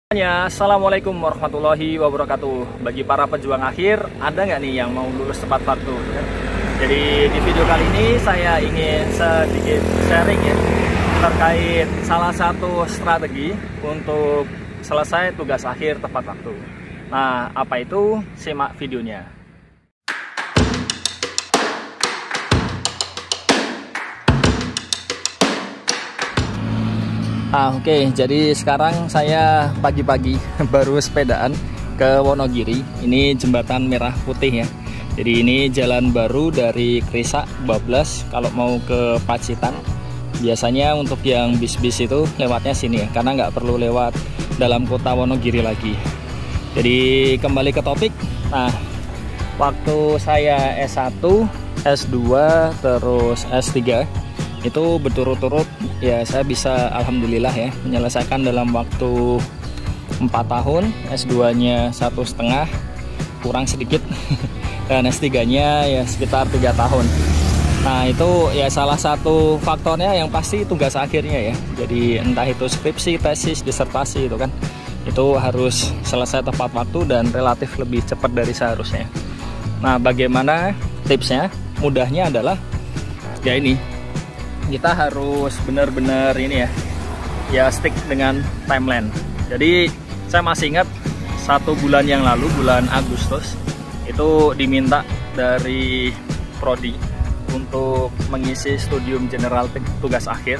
Assalamualaikum warahmatullahi wabarakatuh. Bagi para pejuang akhir, ada nggak nih yang mau lulus tepat waktu? Jadi di video kali ini saya ingin sedikit sharing ya terkait salah satu strategi untuk selesai tugas akhir tepat waktu. Nah, apa itu? Simak videonya. Oke, jadi sekarang saya pagi-pagi baru sepedaan ke Wonogiri. Ini jembatan merah putih ya. Jadi ini jalan baru dari Krisak Bablas kalau mau ke Pacitan. Biasanya untuk yang bis-bis itu lewatnya sini ya, karena nggak perlu lewat dalam kota Wonogiri lagi. Jadi kembali ke topik. Nah, waktu saya S1, S2, terus S3 itu berturut-turut ya, saya bisa alhamdulillah ya menyelesaikan dalam waktu 4 tahun, S2 nya 1,5 kurang sedikit dan S3 nya ya sekitar 3 tahun. Nah, itu ya salah satu faktornya yang pasti tugas akhirnya ya. Jadi entah itu skripsi, tesis, disertasi itu kan, itu harus selesai tepat waktu dan relatif lebih cepat dari seharusnya. Nah, bagaimana tipsnya? Mudahnya adalah ya ini, kita harus benar-benar ini ya stick dengan timeline. Jadi saya masih ingat 1 bulan yang lalu, bulan Agustus, itu diminta dari Prodi untuk mengisi studium general tugas akhir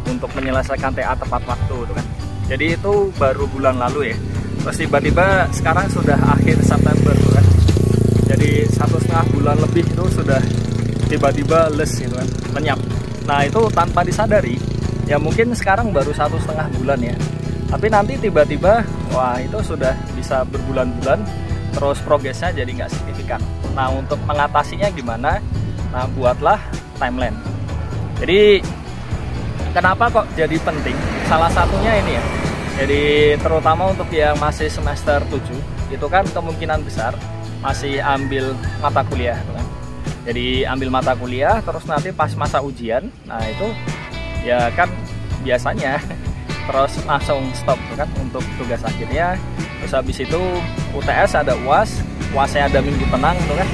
untuk menyelesaikan TA tepat waktu itu kan. Jadi itu baru bulan lalu ya. Terus tiba-tiba sekarang sudah akhir September kan. Jadi 1,5 bulan lebih itu sudah tiba-tiba les gitu kan, lenyap. Nah, itu tanpa disadari ya, mungkin sekarang baru 1,5 bulan ya, tapi nanti tiba-tiba wah itu sudah bisa berbulan-bulan, terus progresnya jadi nggak signifikan. Nah, untuk mengatasinya gimana? Nah, buatlah timeline. Jadi kenapa kok jadi penting? Salah satunya ini ya, jadi terutama untuk yang masih semester 7 itu kan kemungkinan besar masih ambil mata kuliah kan? Jadi ambil mata kuliah, terus nanti pas masa ujian, nah itu ya kan biasanya terus langsung stop kan untuk tugas akhirnya. Terus habis itu UTS ada UAS, UASnya ada minggu tenang tuh kan.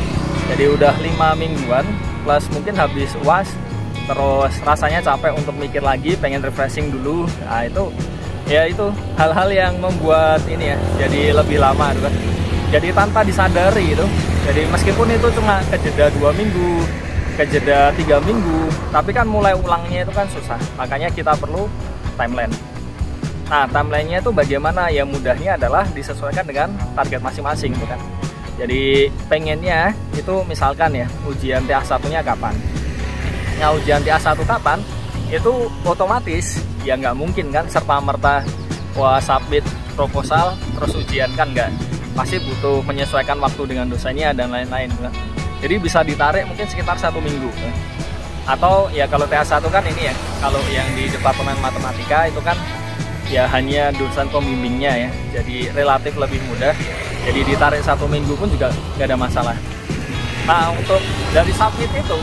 Jadi udah 5 mingguan plus mungkin habis UAS, terus rasanya capek untuk mikir lagi, pengen refreshing dulu. Nah itu ya, itu hal-hal yang membuat ini ya jadi lebih lama tuh kan. Jadi tanpa disadari itu, jadi meskipun itu cuma kejeda 2 minggu, kejeda 3 minggu, tapi kan mulai ulangnya itu kan susah. Makanya kita perlu timeline. Nah, timelinenya itu bagaimana? Ya mudahnya adalah disesuaikan dengan target masing-masing gitu kan. Jadi pengennya itu misalkan ya, ujian TA1-nya kapan? Nah, ujian TA1 kapan? Itu otomatis ya nggak mungkin kan serta-merta wah submit proposal terus ujian, kan nggak. Pasti butuh menyesuaikan waktu dengan dosennya dan lain-lain kan. Jadi bisa ditarik mungkin sekitar 1 minggu kan. Atau ya kalau TA1 kan ini ya, kalau yang di Departemen Matematika itu kan ya hanya dosen pembimbingnya ya, jadi relatif lebih mudah. Jadi ditarik 1 minggu pun juga nggak ada masalah. Nah, untuk dari submit itu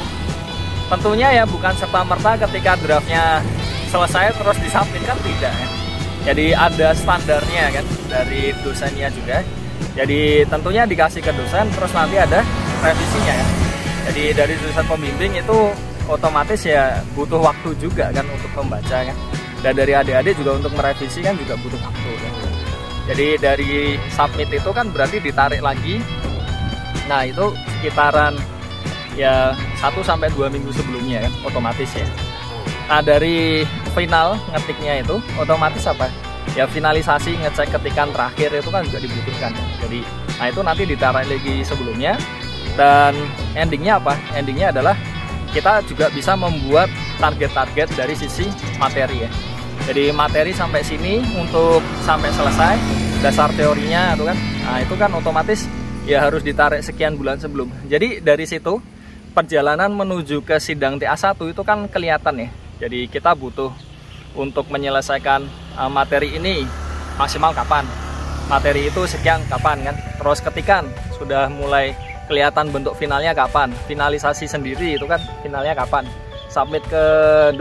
tentunya ya bukan serta-merta ketika draftnya selesai terus disubmit, kan tidak ya. Jadi ada standarnya kan dari dosennya juga. Jadi tentunya dikasih ke dosen, terus nanti ada revisinya ya. Jadi dari dosen pembimbing itu otomatis ya butuh waktu juga kan untuk membaca kan. Dan dari adik-adik juga untuk merevisi kan juga butuh waktu kan. Jadi dari submit itu kan berarti ditarik lagi. Nah, itu sekitaran ya 1-2 minggu sebelumnya kan, otomatis ya. Nah, dari final ngetiknya itu otomatis apa? Ya finalisasi, ngecek ketikan terakhir itu kan juga dibutuhkan. Jadi nah itu nanti ditarik lagi sebelumnya. Dan endingnya apa? Endingnya adalah kita juga bisa membuat target-target dari sisi materi ya. Jadi materi sampai sini untuk sampai selesai, dasar teorinya itu kan. Nah, itu kan otomatis ya harus ditarik sekian bulan sebelum. Jadi dari situ perjalanan menuju ke sidang TA1 itu kan kelihatan ya. Jadi kita butuh untuk menyelesaikan materi ini maksimal kapan, materi itu sekian kapan kan, terus ketikan sudah mulai kelihatan bentuk finalnya kapan, finalisasi sendiri itu kan finalnya kapan, submit ke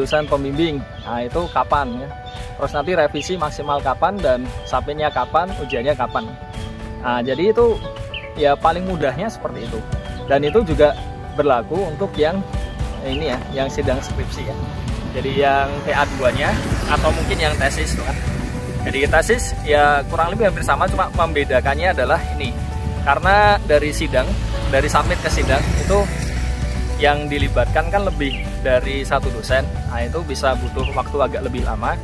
dosen pembimbing, nah itu kapan ya. terus nanti revisi maksimal kapan dan sampainya kapan, ujiannya kapan. Nah, jadi itu ya paling mudahnya seperti itu. Dan itu juga berlaku untuk yang ini ya, yang sidang skripsi ya. Jadi yang TA2-nya atau mungkin yang tesis kan. Jadi tesis ya kurang lebih hampir sama, cuma membedakannya adalah ini. Karena dari sidang, dari summit ke sidang itu yang dilibatkan kan lebih dari satu dosen. Nah, itu bisa butuh waktu agak lebih lama.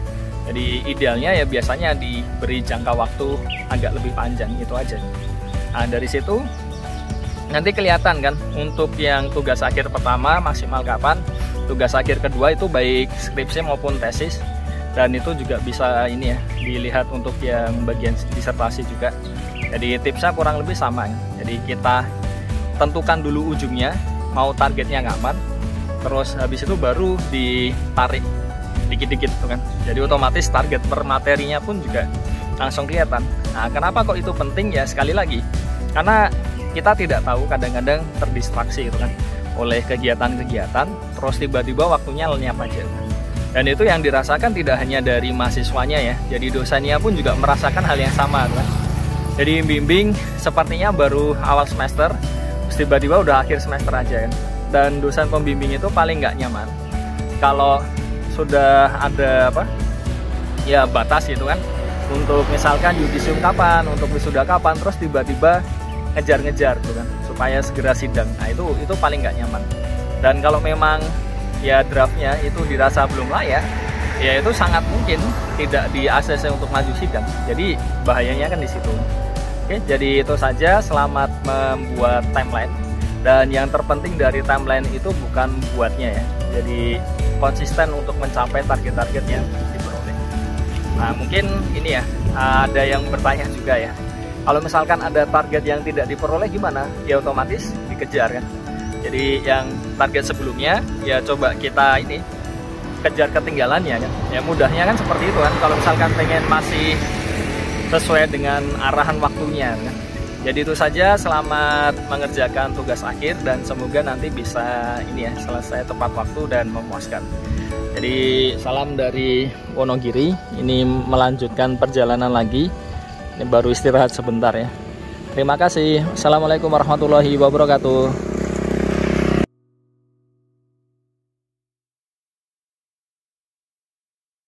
Jadi idealnya ya biasanya diberi jangka waktu agak lebih panjang, itu aja. Nah, dari situ nanti kelihatan kan untuk yang tugas akhir pertama maksimal kapan, tugas akhir kedua itu baik skripsi maupun tesis, dan itu juga bisa ini ya dilihat untuk yang bagian disertasi juga. Jadi tipsnya kurang lebih sama ya. Jadi kita tentukan dulu ujungnya, mau targetnya kapan, terus habis itu baru ditarik dikit-dikit tuh kan. Jadi otomatis target per materinya pun juga langsung kelihatan. Nah, kenapa kok itu penting ya? Sekali lagi, karena kita tidak tahu, kadang-kadang terdistraksi itu kan oleh kegiatan-kegiatan, terus tiba-tiba waktunya lenyap aja. Dan itu yang dirasakan tidak hanya dari mahasiswanya ya, jadi dosennya pun juga merasakan hal yang sama kan. Jadi bimbing sepertinya baru awal semester, terus tiba-tiba udah akhir semester aja kan. Dan dosen pembimbing itu paling nggak nyaman kalau sudah ada apa ya batas gitu kan, untuk misalkan yudisium kapan, untuk wisuda kapan, terus tiba-tiba ngejar-ngejar gitu kan supaya segera sidang. Nah, itu paling nggak nyaman. Dan kalau memang ya draftnya itu dirasa belum layak, ya itu sangat mungkin tidak di ACC untuk maju sidang. Jadi bahayanya kan di situ. Oke, jadi itu saja. Selamat membuat timeline. Dan yang terpenting dari timeline itu bukan buatnya ya, jadi konsisten untuk mencapai target-target yang diperoleh. Nah, mungkin ini ya, ada yang bertanya juga ya, kalau misalkan ada target yang tidak diperoleh gimana? Ya otomatis dikejar kan. Jadi yang target sebelumnya ya coba kita ini kejar ketinggalannya kan. Ya mudahnya kan seperti itu kan, kalau misalkan pengen masih sesuai dengan arahan waktunya kan. Jadi itu saja, selamat mengerjakan tugas akhir dan semoga nanti bisa ini ya selesai tepat waktu dan memuaskan. Jadi salam dari Wonogiri, ini melanjutkan perjalanan lagi. Ini baru istirahat sebentar ya. Terima kasih. Assalamualaikum warahmatullahi wabarakatuh.